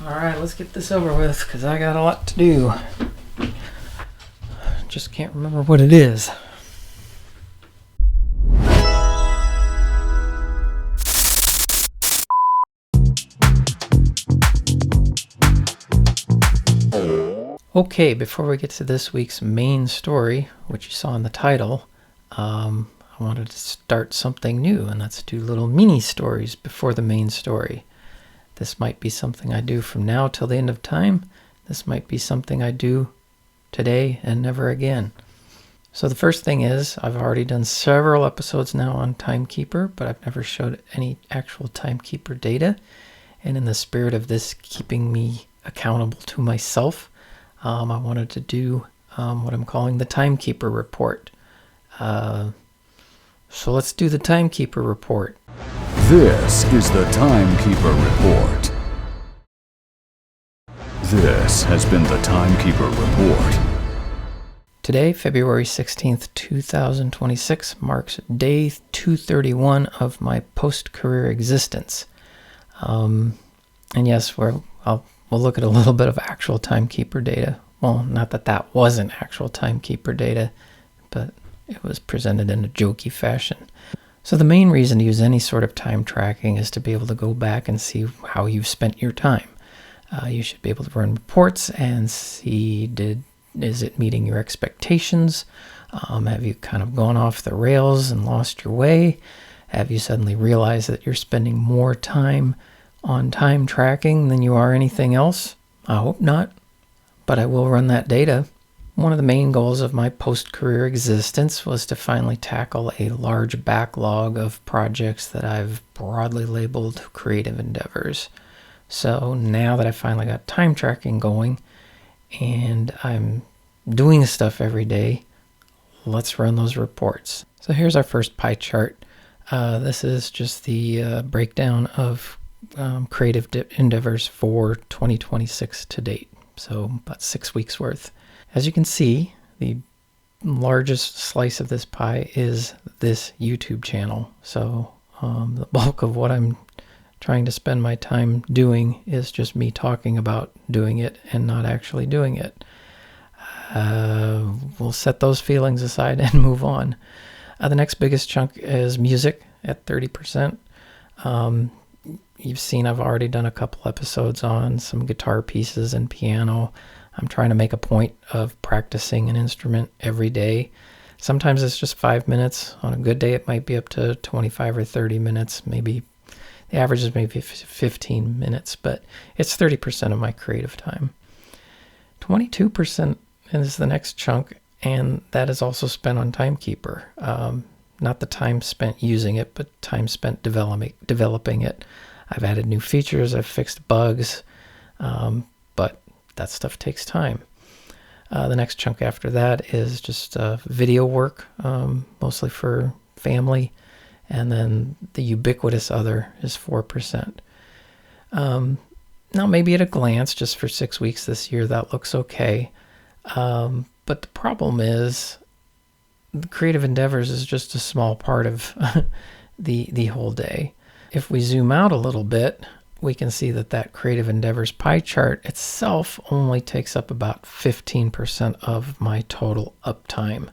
Alright, let's get this over with, because I got a lot to do. Just can't remember what it is. Okay, before we get to this week's main story, which you saw in the title, I wanted to start something new, and that's do little mini stories before the main story. This might be something I do from now till the end of time. This might be something I do today and never again. So the first thing is, I've already done several episodes now on Timekeeper, but I've never showed any actual Timekeeper data. And in the spirit of this keeping me accountable to myself, I wanted to do what I'm calling the Timekeeper report. So let's do the Timekeeper report. This is the Timekeeper report. This has been the Timekeeper report. Today, February 16th, 2026, marks day 231 of my post-career existence. And yes, we'll look at a little bit of actual Timekeeper data. Well, not that that wasn't actual Timekeeper data, but it was presented in a jokey fashion. So the main reason to use any sort of time tracking is to be able to go back and see how you've spent your time. You should be able to run reports and see, is it meeting your expectations? Have you kind of gone off the rails and lost your way? Have you suddenly realized that you're spending more time on time tracking than you are anything else? I hope not, but I will run that data. One of the main goals of my post-career existence was to finally tackle a large backlog of projects that I've broadly labeled creative endeavors. So now that I finally got time tracking going and I'm doing stuff every day, let's run those reports. So here's our first pie chart. This is just the breakdown of creative endeavors for 2026 to date. So about 6 weeks worth. As you can see, the largest slice of this pie is this YouTube channel. So the bulk of what I'm trying to spend my time doing is just me talking about doing it and not actually doing it. We'll set those feelings aside and move on. The next biggest chunk is music at 30%. You've seen I've already done a couple episodes on some guitar pieces and piano. I'm trying to make a point of practicing an instrument every day. Sometimes it's just 5 minutes. On a good day, it might be up to 25 or 30 minutes. Maybe the average is maybe 15 minutes, but it's 30% of my creative time. 22% is the next chunk, and that is also spent on Timekeeper. Not the time spent using it, but time spent developing it. I've added new features, I've fixed bugs, but that stuff takes time. The next chunk after that is just video work, mostly for family, and then the ubiquitous other is 4%. Now maybe at a glance, just for 6 weeks this year, that looks okay. But the problem is the creative endeavors is just a small part of the whole day. If we zoom out a little bit, we can see that creative endeavors pie chart itself only takes up about 15% of my total uptime.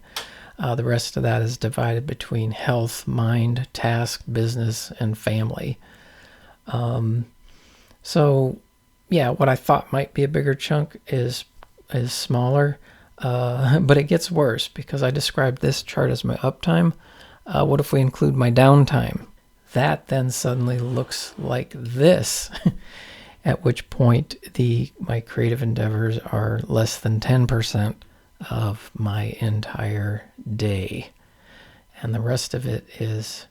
The rest of that is divided between health, mind, task, business, and family. So yeah, what I thought might be a bigger chunk is smaller, but it gets worse because I described this chart as my uptime. What if we include my downtime? That then suddenly looks like this, at which point my creative endeavors are less than 10% of my entire day. And the rest of it is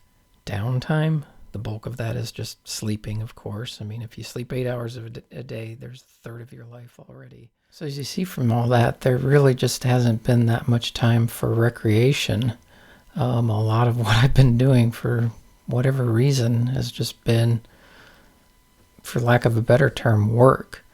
downtime. The bulk of that is just sleeping, of course. I mean, if you sleep 8 hours a day, there's a third of your life already. So as you see from all that, there really just hasn't been that much time for recreation. A lot of what I've been doing for whatever reason has just been, for lack of a better term, work.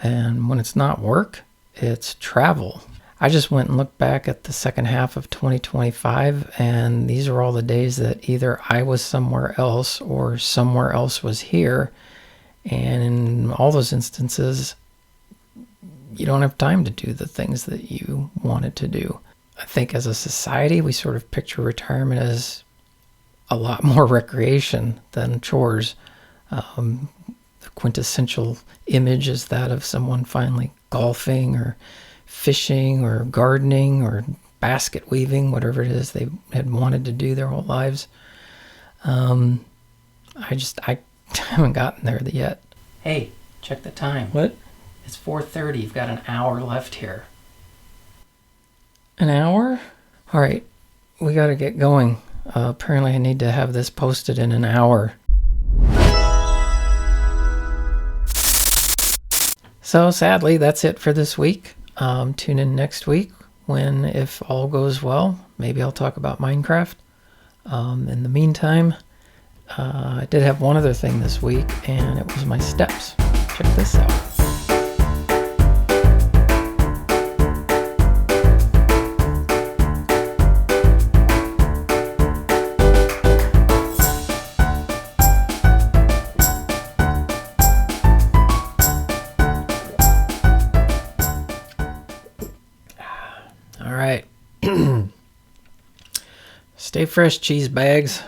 And when it's not work, it's travel. I just went and looked back at the second half of 2025, and these are all the days that either I was somewhere else or somewhere else was here. And all those instances, you don't have time to do the things that you wanted to do. I think as a society, we sort of picture retirement as a lot more recreation than chores. The quintessential image is that of someone finally golfing or fishing or gardening or basket weaving, whatever it is they had wanted to do their whole lives. I haven't gotten there yet. Hey, check the time. What? It's 4:30. You've got an hour left here. An hour? All right, we got to get going. Apparently I need to have this posted in an hour. So sadly, that's it for this week. Tune in next week when, if all goes well, maybe I'll talk about Minecraft. In the meantime, I did have one other thing this week, and it was my steps. Check this out. All right. Stay fresh, cheese bags.